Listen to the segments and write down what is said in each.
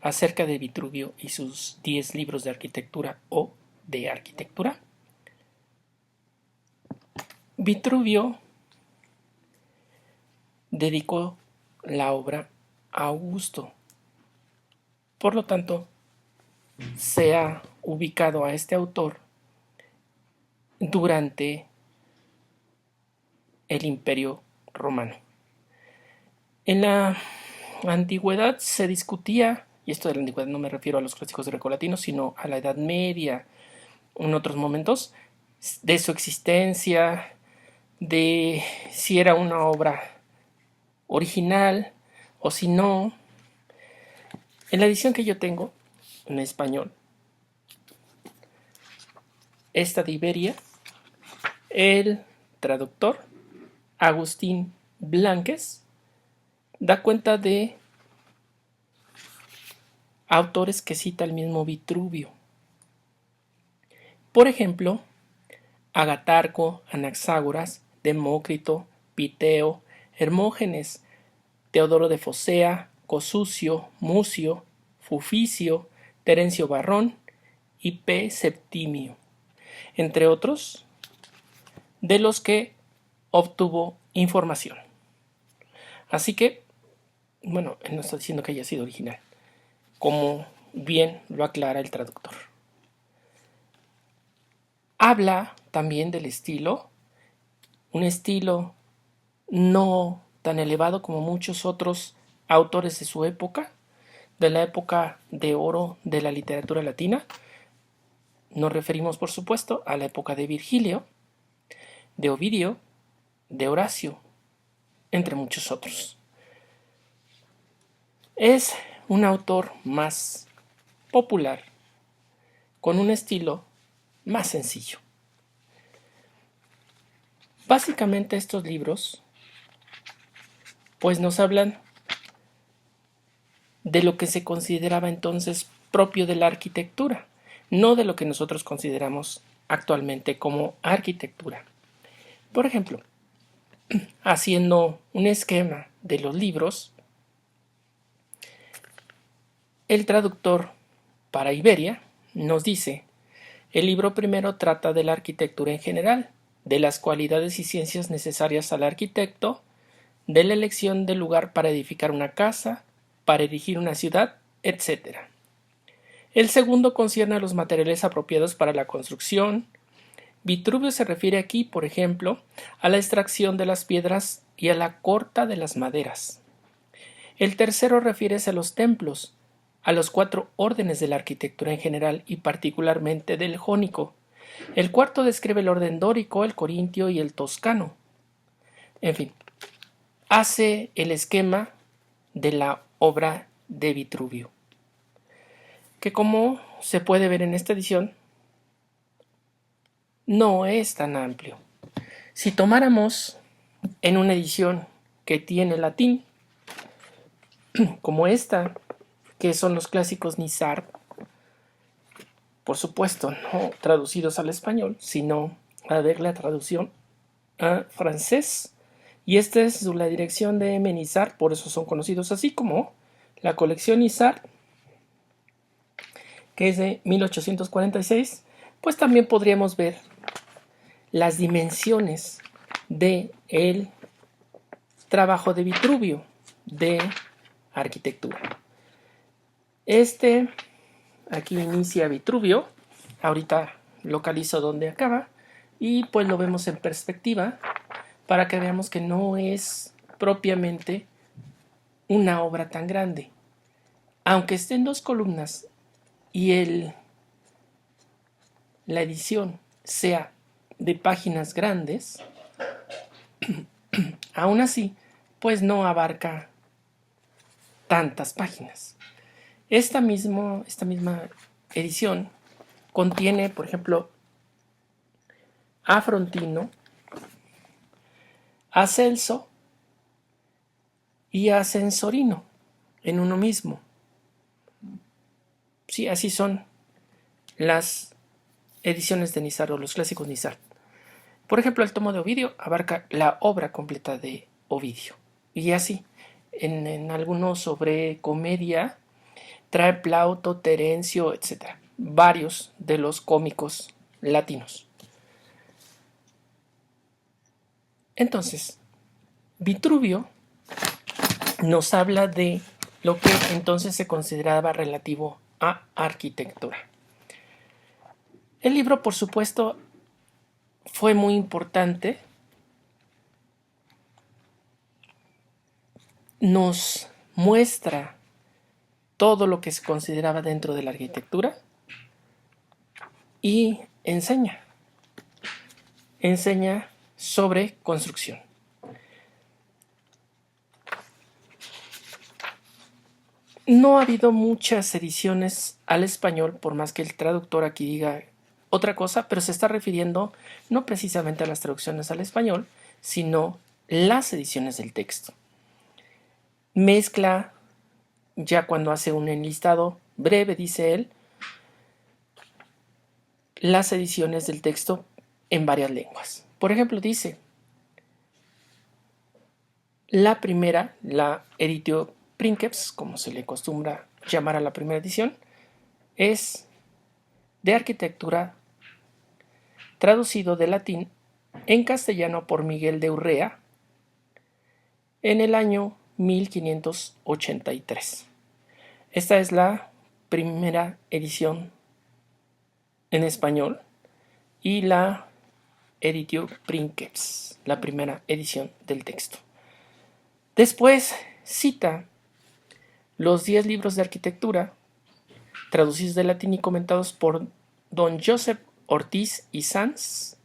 acerca de Vitruvio y sus 10 libros de arquitectura o de arquitectura. Vitruvio dedicó la obra a Augusto. Por lo tanto, se ha ubicado a este autor durante el Imperio Romano. En la antigüedad se discutía, y esto de la antigüedad no me refiero a los clásicos grecolatinos, sino a la Edad Media, en otros momentos, de su existencia, de si era una obra original o si no. En la edición que yo tengo, en español, esta de Iberia, el traductor, Agustín Blanques, da cuenta de autores que cita el mismo Vitruvio. Por ejemplo, Agatarco, Anaxágoras, Demócrito, Piteo, Hermógenes, Teodoro de Focea, Cosucio, Mucio, Fuficio, Terencio Varrón y P. Septimio, entre otros, de los que obtuvo información. Así que, bueno, él no está diciendo que haya sido original, como bien lo aclara el traductor. Habla también del estilo, un estilo no tan elevado como muchos otros autores de su época, de la época de oro de la literatura latina. Nos referimos, por supuesto, a la época de Virgilio, de Ovidio, de Horacio, entre muchos otros. Es un autor más popular, con un estilo más sencillo. Básicamente estos libros pues nos hablan de lo que se consideraba entonces propio de la arquitectura, no de lo que nosotros consideramos actualmente como arquitectura. Por ejemplo, haciendo un esquema de los libros, el traductor para Iberia nos dice: el libro primero trata de la arquitectura en general, de las cualidades y ciencias necesarias al arquitecto, de la elección del lugar para edificar una casa, para erigir una ciudad, etc. El segundo concierne a los materiales apropiados para la construcción. Vitruvio se refiere aquí, por ejemplo, a la extracción de las piedras y a la corta de las maderas. El tercero refiere a los templos, a los 4 órdenes de la arquitectura en general y particularmente del jónico. El cuarto describe el orden dórico, el corintio y el toscano. En fin, hace el esquema de la obra de Vitruvio, que como se puede ver en esta edición, no es tan amplio. Si tomáramos en una edición que tiene latín, como esta, que son los clásicos Nizar, por supuesto no traducidos al español, sino a ver la traducción a francés, y esta es la dirección de M. Nizar, por eso son conocidos así, como la colección Nizar, que es de 1846, pues también podríamos ver las dimensiones de el trabajo de Vitruvio de arquitectura. Aquí inicia Vitruvio, ahorita localizo donde acaba y pues lo vemos en perspectiva para que veamos que no es propiamente una obra tan grande. Aunque esté en 2 columnas y la edición sea de páginas grandes, aún así pues no abarca tantas páginas. Esta misma edición contiene, por ejemplo, a Frontino, a Celso y a Censorino en uno mismo. Sí, así son las ediciones de Nizar o los clásicos Nizar. Por ejemplo, el tomo de Ovidio abarca la obra completa de Ovidio. Y así, en algunos sobre comedia, Trae Plauto, Terencio, etc. Varios de los cómicos latinos. Entonces, Vitruvio nos habla de lo que entonces se consideraba relativo a arquitectura. El libro, por supuesto, fue muy importante. Nos muestra todo lo que se consideraba dentro de la arquitectura y enseña sobre construcción. No ha habido muchas ediciones al español, por más que el traductor aquí diga otra cosa, pero se está refiriendo no precisamente a las traducciones al español, sino las ediciones del texto. Mezcla, ya cuando hace un enlistado breve, dice él, las ediciones del texto en varias lenguas. Por ejemplo, dice, la primera, la Editio Princeps, como se le acostumbra llamar a la primera edición, es de arquitectura, traducido de latín en castellano por Miguel de Urrea en el año 1583. Esta es la primera edición en español y la Editio Princeps, la primera edición del texto. Después cita los 10 libros de arquitectura traducidos del latín y comentados por don Joseph Ortiz y Sanz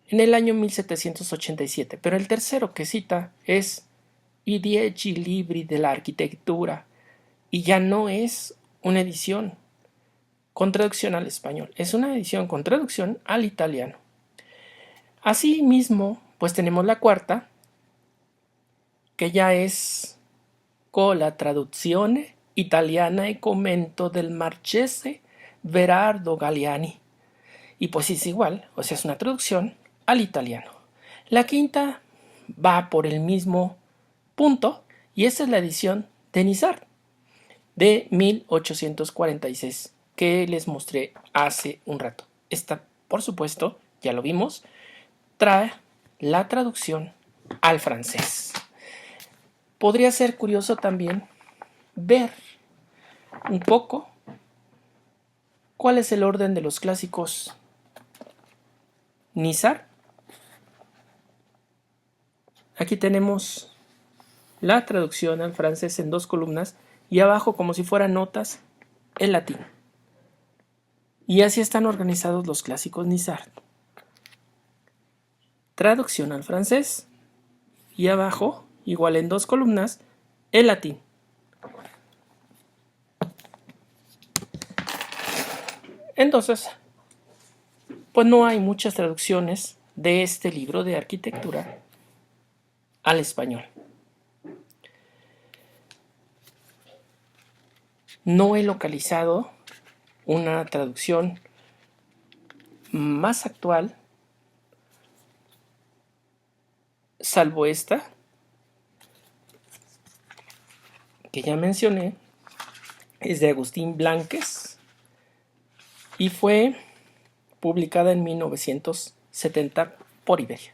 en el año 1787, pero el tercero que cita es I 10 libri de la arquitectura, y ya no es una edición con traducción al español, es una edición con traducción al italiano. Asimismo, pues tenemos la cuarta, que ya es con la traduzione italiana e commento del Marchese Verardo Galliani. Y pues es igual, o sea, es una traducción al italiano. La quinta va por el mismo punto y esta es la edición de Nizar de 1846 que les mostré hace un rato. Esta, por supuesto, ya lo vimos, trae la traducción al francés. Podría ser curioso también ver un poco cuál es el orden de los clásicos Nizar. Aquí tenemos la traducción al francés en 2 columnas y abajo, como si fueran notas, el latín. Y así están organizados los clásicos Nizar. Traducción al francés y abajo, igual en 2 columnas, el latín. Entonces, pues no hay muchas traducciones de este libro de arquitectura al español. No he localizado una traducción más actual, salvo esta que ya mencioné, es de Agustín Blanques y fue publicada en 1970 por Iberia.